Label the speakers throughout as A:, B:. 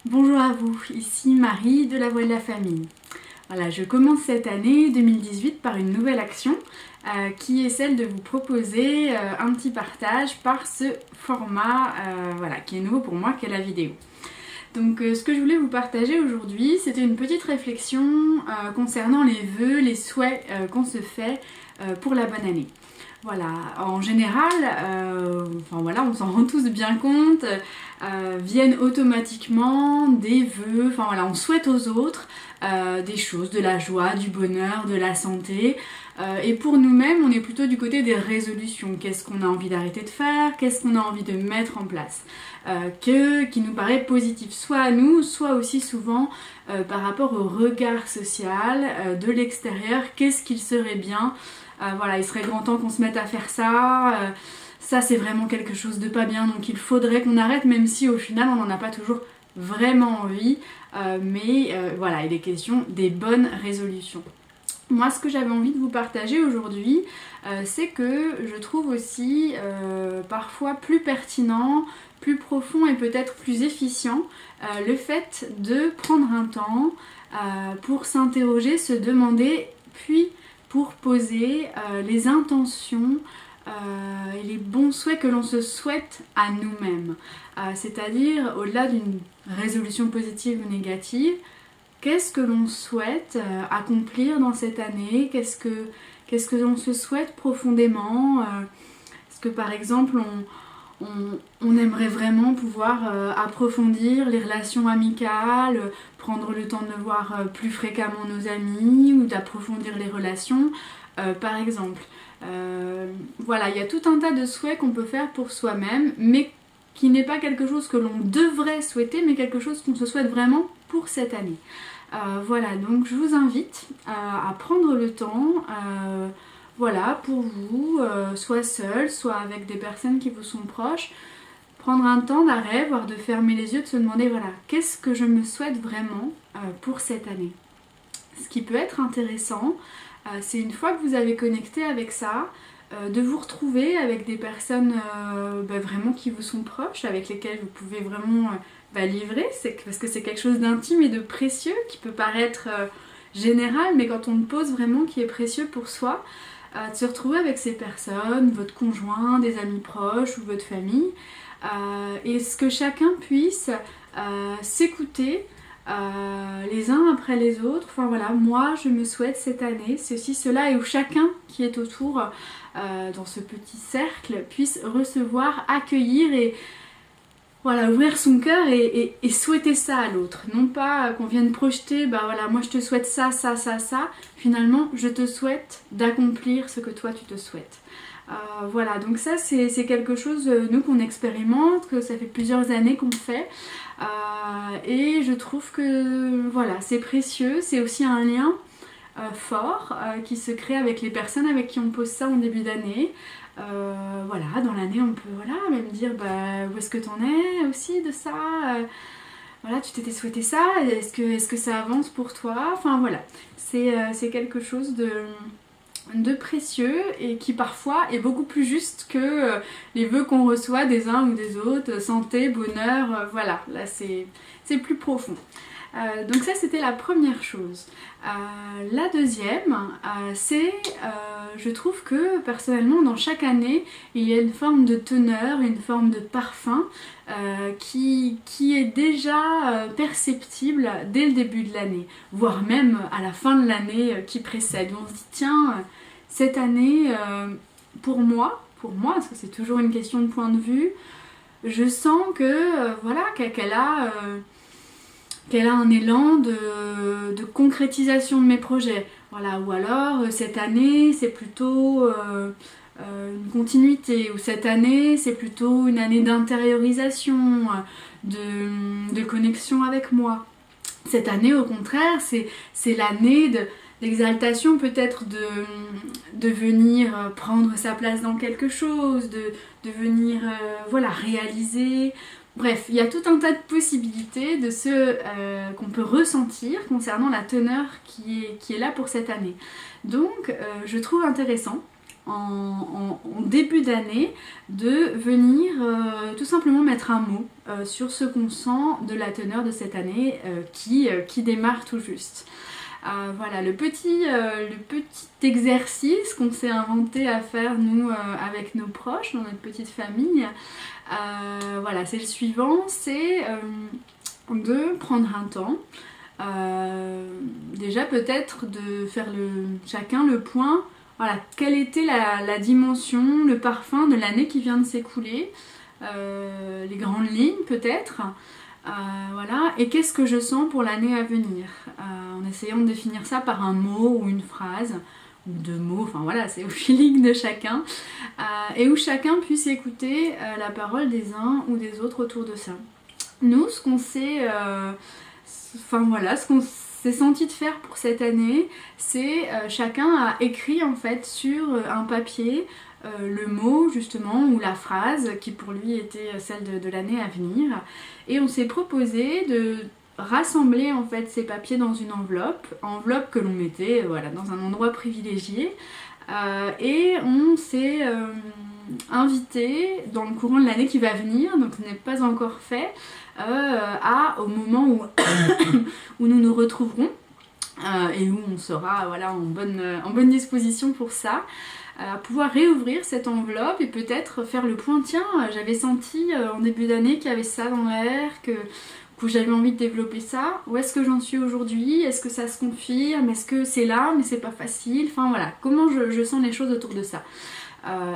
A: Bonjour à vous, ici Marie de La Voix de la Famille. Voilà, je commence cette année 2018 par une nouvelle action qui est celle de vous proposer un petit partage par ce format qui est nouveau pour moi, qui est la vidéo. Donc ce que je voulais vous partager aujourd'hui, c'était une petite réflexion concernant les vœux, les souhaits qu'on se fait pour la bonne année. Voilà, en général, on s'en rend tous bien compte, viennent automatiquement des vœux, on souhaite aux autres des choses, de la joie, du bonheur, de la santé. Et pour nous-mêmes, on est plutôt du côté des résolutions. Qu'est-ce qu'on a envie d'arrêter de faire? Qu'est-ce qu'on a envie de mettre en place qui nous paraît positif, soit à nous, soit aussi souvent par rapport au regard social de l'extérieur. Qu'est-ce qu'il serait bien? Il serait grand temps qu'on se mette à faire ça. Ça, c'est vraiment quelque chose de pas bien, donc il faudrait qu'on arrête, même si au final, on n'en a pas toujours vraiment envie. Il est question des bonnes résolutions. Moi, ce que j'avais envie de vous partager aujourd'hui, c'est que je trouve aussi parfois plus pertinent, plus profond et peut-être plus efficient le fait de prendre un temps pour s'interroger, se demander, puis pour poser les intentions et les bons souhaits que l'on se souhaite à nous-mêmes. C'est-à-dire, au-delà d'une résolution positive ou négative, qu'est-ce que l'on souhaite accomplir dans cette année? Qu'est-ce que l'on se souhaite profondément? Est-ce que par exemple on aimerait vraiment pouvoir approfondir les relations amicales, prendre le temps de voir plus fréquemment nos amis ou d'approfondir les relations par exemple. Il y a tout un tas de souhaits qu'on peut faire pour soi-même, mais qui n'est pas quelque chose que l'on devrait souhaiter, mais quelque chose qu'on se souhaite vraiment pour cette année. Donc je vous invite à prendre le temps pour vous, soit seul, soit avec des personnes qui vous sont proches, prendre un temps d'arrêt, voire de fermer les yeux, de se demander qu'est-ce que je me souhaite vraiment pour cette année. Ce qui peut être intéressant, c'est une fois que vous avez connecté avec ça, de vous retrouver avec des personnes vraiment qui vous sont proches, avec lesquelles vous pouvez vraiment livrer, parce que c'est quelque chose d'intime et de précieux qui peut paraître général, mais quand on le pose vraiment qui est précieux pour soi, de se retrouver avec ces personnes, votre conjoint, des amis proches ou votre famille, et ce que chacun puisse s'écouter les uns après les autres. Moi je me souhaite cette année ceci, cela, et où chacun qui est autour dans ce petit cercle puisse recevoir, accueillir et ouvrir son cœur et souhaiter ça à l'autre. Non pas qu'on vienne projeter, moi je te souhaite ça, ça, ça, ça. Finalement, je te souhaite d'accomplir ce que toi tu te souhaites. Donc ça c'est quelque chose, nous, qu'on expérimente, que ça fait plusieurs années qu'on fait. Et je trouve que c'est précieux, c'est aussi un lien fort qui se crée avec les personnes avec qui on pose ça en début d'année. Dans l'année on peut même dire où est-ce que t'en es aussi de ça, tu t'étais souhaité ça, est-ce que ça avance pour toi, c'est quelque chose de précieux et qui parfois est beaucoup plus juste que les vœux qu'on reçoit des uns ou des autres, santé, bonheur, là c'est plus profond. Donc ça c'était la première chose. La deuxième, c'est je trouve que personnellement dans chaque année il y a une forme de teneur, une forme de parfum qui est déjà perceptible dès le début de l'année, voire même à la fin de l'année qui précède. On se dit tiens, cette année pour moi, parce que c'est toujours une question de point de vue, je sens que qu'elle a un élan de concrétisation de mes projets. Ou alors cette année c'est plutôt une continuité, ou cette année c'est plutôt une année d'intériorisation, de connexion avec moi. Cette année au contraire c'est l'année d'exaltation, peut-être de venir prendre sa place dans quelque chose, de venir réaliser. Bref, il y a tout un tas de possibilités de ce qu'on peut ressentir concernant la teneur qui est là pour cette année. Donc, je trouve intéressant en début d'année de venir tout simplement mettre un mot sur ce qu'on sent de la teneur de cette année qui démarre tout juste. Voilà, le petit exercice qu'on s'est inventé à faire nous avec nos proches dans notre petite famille, voilà, c'est le suivant, c'est de prendre un temps, déjà peut-être de faire chacun le point, voilà, quelle était la dimension, le parfum de l'année qui vient de s'écouler, les grandes lignes peut-être. Voilà, et qu'est-ce que je sens pour l'année à venir, en essayant de définir ça par un mot ou une phrase, ou deux mots, enfin voilà, c'est au feeling de chacun, et où chacun puisse écouter la parole des uns ou des autres autour de ça. Nous, ce qu'on s'est senti de faire pour cette année, c'est chacun a écrit en fait sur un papier le mot justement ou la phrase qui pour lui était celle de l'année à venir, et on s'est proposé de rassembler en fait ces papiers dans une enveloppe que l'on mettait voilà, dans un endroit privilégié, et on s'est invité dans le courant de l'année qui va venir, donc ce n'est pas encore fait, au moment où nous nous retrouverons et où on sera voilà, en bonne disposition pour ça, pouvoir réouvrir cette enveloppe et peut-être faire le point. Tiens, j'avais senti en début d'année qu'il y avait ça dans l'air, que j'avais envie de développer ça. Où est-ce que j'en suis aujourd'hui? Est-ce que ça se confirme? Est-ce que c'est là mais c'est pas facile? Enfin voilà, comment je sens les choses autour de ça.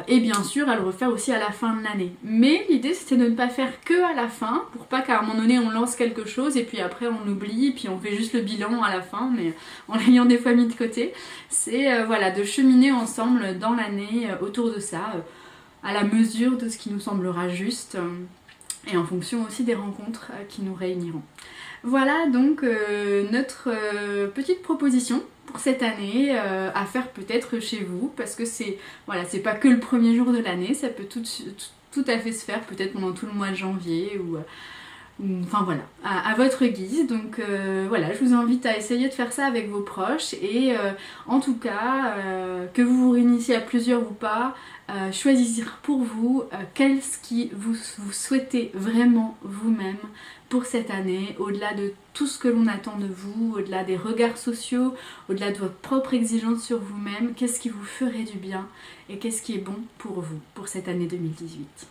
A: Et bien sûr à le refaire aussi à la fin de l'année. Mais l'idée c'était de ne pas faire que à la fin, pour pas qu'à un moment donné on lance quelque chose et puis après on oublie, puis on fait juste le bilan à la fin, mais en l'ayant des fois mis de côté. C'est voilà, de cheminer ensemble dans l'année autour de ça, à la mesure de ce qui nous semblera juste, et en fonction aussi des rencontres qui nous réuniront. Voilà donc notre petite proposition pour cette année à faire peut-être chez vous, parce que c'est voilà, c'est pas que le premier jour de l'année, ça peut tout à fait se faire peut-être pendant tout le mois de janvier ou enfin voilà, à votre guise. Donc voilà, je vous invite à essayer de faire ça avec vos proches et en tout cas, que vous vous réunissiez à plusieurs ou pas, choisir pour vous qu'est-ce qui vous souhaitez vraiment vous-même pour cette année, au-delà de tout ce que l'on attend de vous, au-delà des regards sociaux, au-delà de votre propre exigence sur vous-même, qu'est-ce qui vous ferait du bien et qu'est-ce qui est bon pour vous pour cette année 2018.